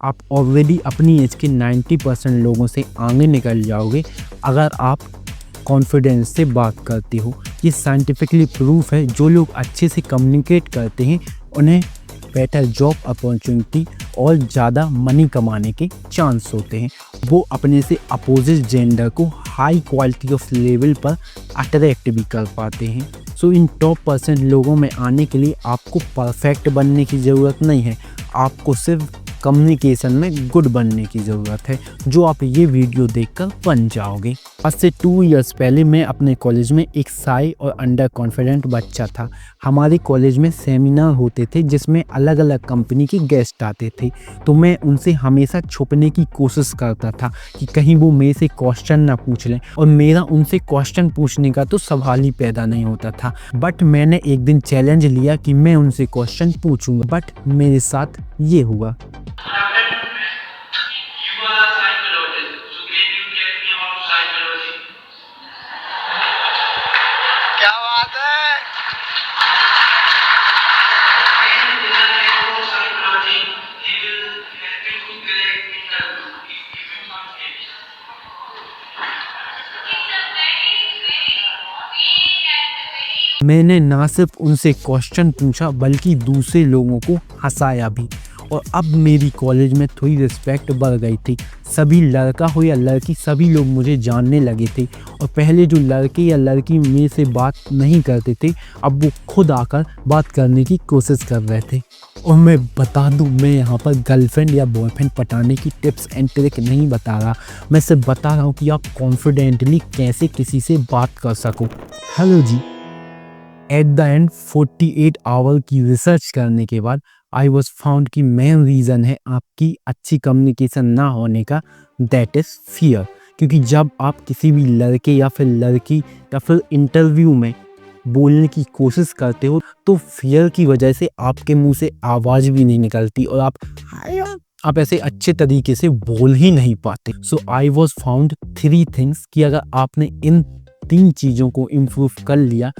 आप ऑलरेडी अपनी एज के 90% लोगों से आगे निकल जाओगे अगर आप कॉन्फिडेंस से बात करते हो। ये साइंटिफिकली प्रूफ है। जो लोग अच्छे से कम्युनिकेट करते हैं उन्हें बेटर जॉब अपॉर्चुनिटी और ज़्यादा मनी कमाने के चांस होते हैं। वो अपने से अपोजिट जेंडर को हाई क्वालिटी ऑफ लेवल पर अट्रैक्ट भी कर पाते हैं। सो इन टॉप % लोगों में आने के लिए आपको परफेक्ट बनने की ज़रूरत नहीं है, आपको सिर्फ कम्युनिकेशन में गुड बनने की ज़रूरत है, जो आप ये वीडियो देखकर बन जाओगे। आज से 2 इयर्स पहले मैं अपने कॉलेज में एक शाय और अंडर कॉन्फिडेंट बच्चा था। हमारे कॉलेज में सेमिनार होते थे जिसमें अलग अलग कंपनी के गेस्ट आते थे, तो मैं उनसे हमेशा छुपने की कोशिश करता था कि कहीं वो मेरे से क्वेश्चन ना पूछ लें, और मेरा उनसे क्वेश्चन पूछने का तो सवाल ही पैदा नहीं होता था। बट मैंने एक दिन चैलेंज लिया कि मैं उनसे क्वेश्चन पूछूंगा, बट मेरे साथ ये हुआ। You are a psychologist, so can you tell me about psychology? क्या बात है? And in the name of psychology, he will help you to crack interview if you must get. मैंने ना सिर्फ उनसे क्वेश्चन पूछा बल्कि दूसरे लोगों को हंसाया भी, और अब मेरी कॉलेज में थोड़ी रिस्पेक्ट बढ़ गई थी। सभी लड़का हो या लड़की, सभी लोग मुझे जानने लगे थे, और पहले जो लड़के या लड़की मेरे से बात नहीं करते थे अब वो खुद आकर बात करने की कोशिश कर रहे थे। और मैं बता दूं, मैं यहाँ पर गर्लफ्रेंड या बॉयफ्रेंड पटाने की टिप्स एंड ट्रिक नहीं बता रहा, मैं सिर्फ बता रहा हूँ कि आप कॉन्फिडेंटली कैसे किसी से बात कर सको। हेलो जी। एट द एंड 48 आवर की रिसर्च करने के बाद आई वॉज फाउंड कि मेन रीज़न है आपकी अच्छी कम्युनिकेशन ना होने का, दैट इज़ फियर। क्योंकि जब आप किसी भी लड़के या फिर लड़की या फिर इंटरव्यू में बोलने की कोशिश करते हो तो फियर की वजह से आपके मुंह से आवाज़ भी नहीं निकलती और आप ऐसे अच्छे तरीके से बोल ही नहीं पाते। सो आई वॉज फाउंड 3 थिंग्स कि अगर आपने इन 3 चीज़ों को इम्प्रूव कर लिया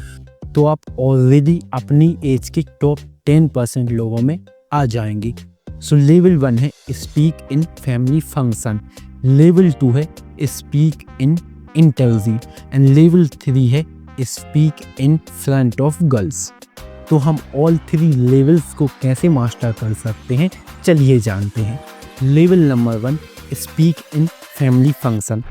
तो आप ऑलरेडी अपनी एज के टॉप 10% लोगों में आ जाएंगे। सो लेवल 1 है speak in family function, level 2 है speak in interview, and level 3 है speak in front of girls. तो हम ऑल 3 लेवल्स को कैसे मास्टर कर सकते हैं, चलिए जानते हैं। Level number 1 speak in family function.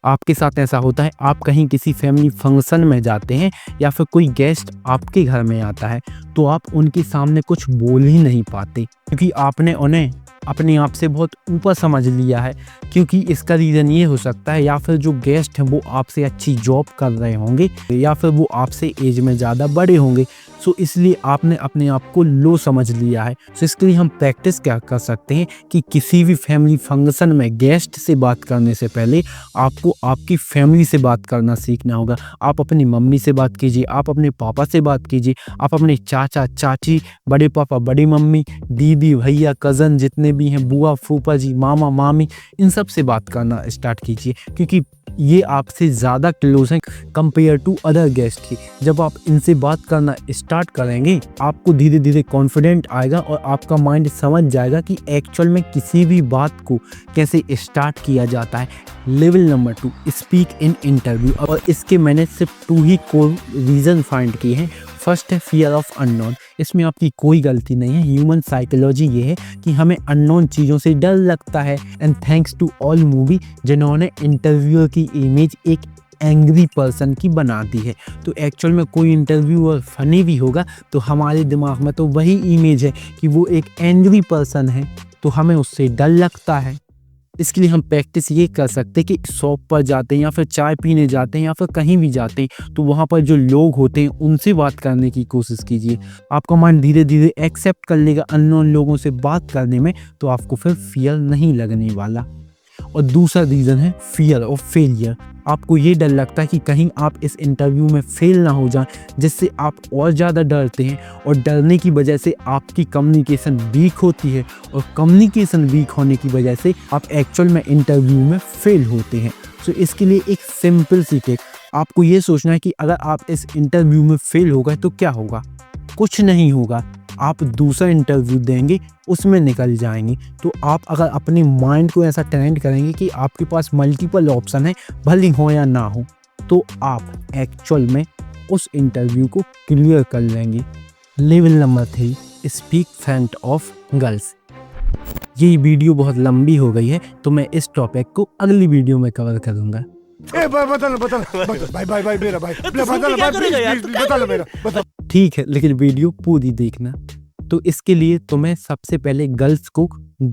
आपके साथ ऐसा होता है, आप कहीं किसी फैमिली फंक्शन में जाते हैं या फिर कोई गेस्ट आपके घर में आता है तो आप उनके सामने कुछ बोल ही नहीं पाते क्योंकि आपने उन्हें अपने आप से बहुत ऊपर समझ लिया है। क्योंकि इसका रीज़न ये हो सकता है या फिर जो गेस्ट हैं वो आपसे अच्छी जॉब कर रहे होंगे या फिर वो आपसे एज में ज़्यादा बड़े होंगे। सो इसलिए आपने अपने आप को लो समझ लिया है। सो इसके लिए हम प्रैक्टिस क्या कर सकते हैं कि किसी भी फैमिली फंक्शन में गेस्ट से बात करने से पहले आपको आपकी फैमिली से बात करना सीखना होगा। आप अपनी मम्मी से बात कीजिए, आप अपने पापा से बात कीजिए, आप अपने चाचा चाची, बड़े पापा बड़ी मम्मी, दीदी भैया कज़न जितने भी हैं, बुआ फूफा जी, मामा मामी, इन सब से बात करना स्टार्ट कीजिए क्योंकि ये आपसे ज़्यादा क्लोज हैं कंपेयर टू अदर गेस्ट की। जब आप इनसे बात करना स्टार्ट करेंगे आपको धीरे धीरे कॉन्फिडेंट आएगा और आपका माइंड समझ जाएगा कि एक्चुअल में किसी भी बात को कैसे स्टार्ट किया जाता है। Level number 2 speak in interview, और इसके मैंने सिर्फ 2 ही कोर रीज़न फाइंड किए हैं। फर्स्ट है फियर ऑफ अननोन। इसमें आपकी कोई गलती नहीं है, ह्यूमन साइकोलॉजी ये है कि हमें अननोन चीज़ों से डर लगता है। And thanks to all movie जिन्होंने इंटरव्यूअर की इमेज एक एंग्री पर्सन की बना दी है। तो एक्चुअल में कोई इंटरव्यूअर फनी भी होगा तो हमारे दिमाग में तो वही इमेज है कि वो एक एंग्री पर्सन है, तो हमें उससे डर लगता है। इसके लिए हम प्रैक्टिस ये कर सकते हैं कि शॉप पर जाते हैं या फिर चाय पीने जाते हैं या फिर कहीं भी जाते हैं तो वहाँ पर जो लोग होते हैं उनसे बात करने की कोशिश कीजिए। आपका माइंड धीरे धीरे एक्सेप्ट कर लेगा अननोन लोगों से बात करने में, तो आपको फिर फियर नहीं लगने वाला। और दूसरा रीज़न है फियर ऑफ फेलियर। आपको ये डर लगता है कि कहीं आप इस इंटरव्यू में फेल ना हो जाएं, जिससे आप और ज़्यादा डरते हैं और डरने की वजह से आपकी कम्युनिकेशन वीक होती है और कम्युनिकेशन वीक होने की वजह से आप एक्चुअल में इंटरव्यू में फेल होते हैं। सो इसके लिए एक सिंपल सी ट्रिक, आपको ये सोचना है कि अगर आप इस इंटरव्यू में फेल हो गए तो क्या होगा। कुछ नहीं होगा, आप दूसरा इंटरव्यू देंगे, उसमें निकल जाएंगे। तो आप अगर अपने माइंड को ऐसा ट्रेंड करेंगे कि आपके पास मल्टीपल ऑप्शन है, भले हो या ना हो, तो आप एक्चुअल में उस इंटरव्यू को क्लियर कर लेंगे। Level number 3, speak front of girls. ये वीडियो बहुत लंबी हो गई है, तो मैं इस टॉपिक को अगली वीडियो में कवर करूँगा। भाई मेरा भाई बता मेरा ठीक है, लेकिन वीडियो पूरी देखना। तो इसके लिए तुम्हें सबसे पहले गर्ल्स को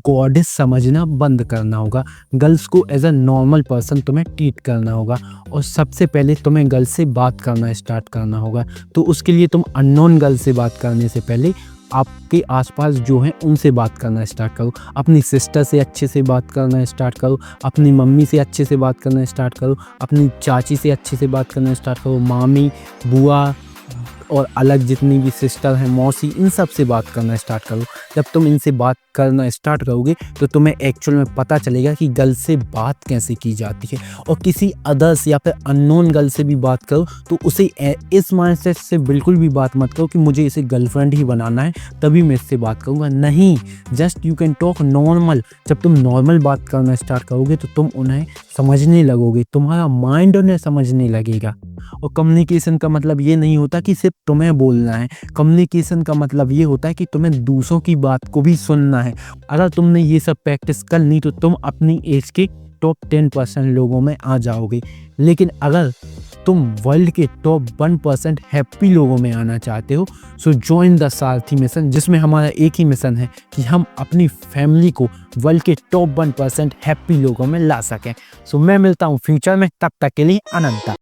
गॉडेस समझना बंद करना होगा। गर्ल्स को एज अ नॉर्मल पर्सन तुम्हें ट्रीट करना होगा, और सबसे पहले तुम्हें गर्ल्स से बात करना स्टार्ट करना होगा। तो उसके लिए तुम अननोन गर्ल से बात करने से पहले आपके आसपास जो हैं उनसे बात करना स्टार्ट करो। अपनी सिस्टर से अच्छे से बात करना स्टार्ट करो, अपनी मम्मी से अच्छे से बात करना स्टार्ट करो, अपनी चाची से अच्छे से बात करना स्टार्ट करो, मामी, बुआ और अलग जितनी भी सिस्टर हैं, मौसी, इन सब से बात करना स्टार्ट करो। जब तुम इनसे बात करना स्टार्ट करोगे तो तुम्हें एक्चुअल में पता चलेगा कि गर्ल से बात कैसे की जाती है। और किसी अदर्स या फिर अननोन गर्ल से भी बात करो तो उसे इस माइंडसेट से बिल्कुल भी बात मत करो कि मुझे इसे गर्लफ्रेंड ही बनाना है तभी मैं इससे बात करूँगा। नहीं, just you can talk normal. जब तुम नॉर्मल बात करना स्टार्ट करोगे तो तुम उन्हें समझने लगोगे, तुम्हारा माइंड उन्हें समझने लगेगा। और कम्युनिकेशन का मतलब ये नहीं होता कि सिर्फ तुम्हें बोलना है। कम्युनिकेशन का मतलब ये होता है कि तुम्हें दूसरों की बात को भी सुनना है। अगर तुमने ये सब प्रैक्टिस कर ली तो तुम अपनी एज के टॉप 10% लोगों में आ जाओगे। लेकिन अगर तुम वर्ल्ड के टॉप 1% हैप्पी लोगों में आना चाहते हो, सो ज्वाइन द सारथी मिशन, जिसमें हमारा एक ही मिशन है कि हम अपनी फैमिली को वर्ल्ड के टॉप 1% हैप्पी लोगों में ला सकें। सो मैं मिलता हूँ फ्यूचर में, तब तक के लिए अनंता।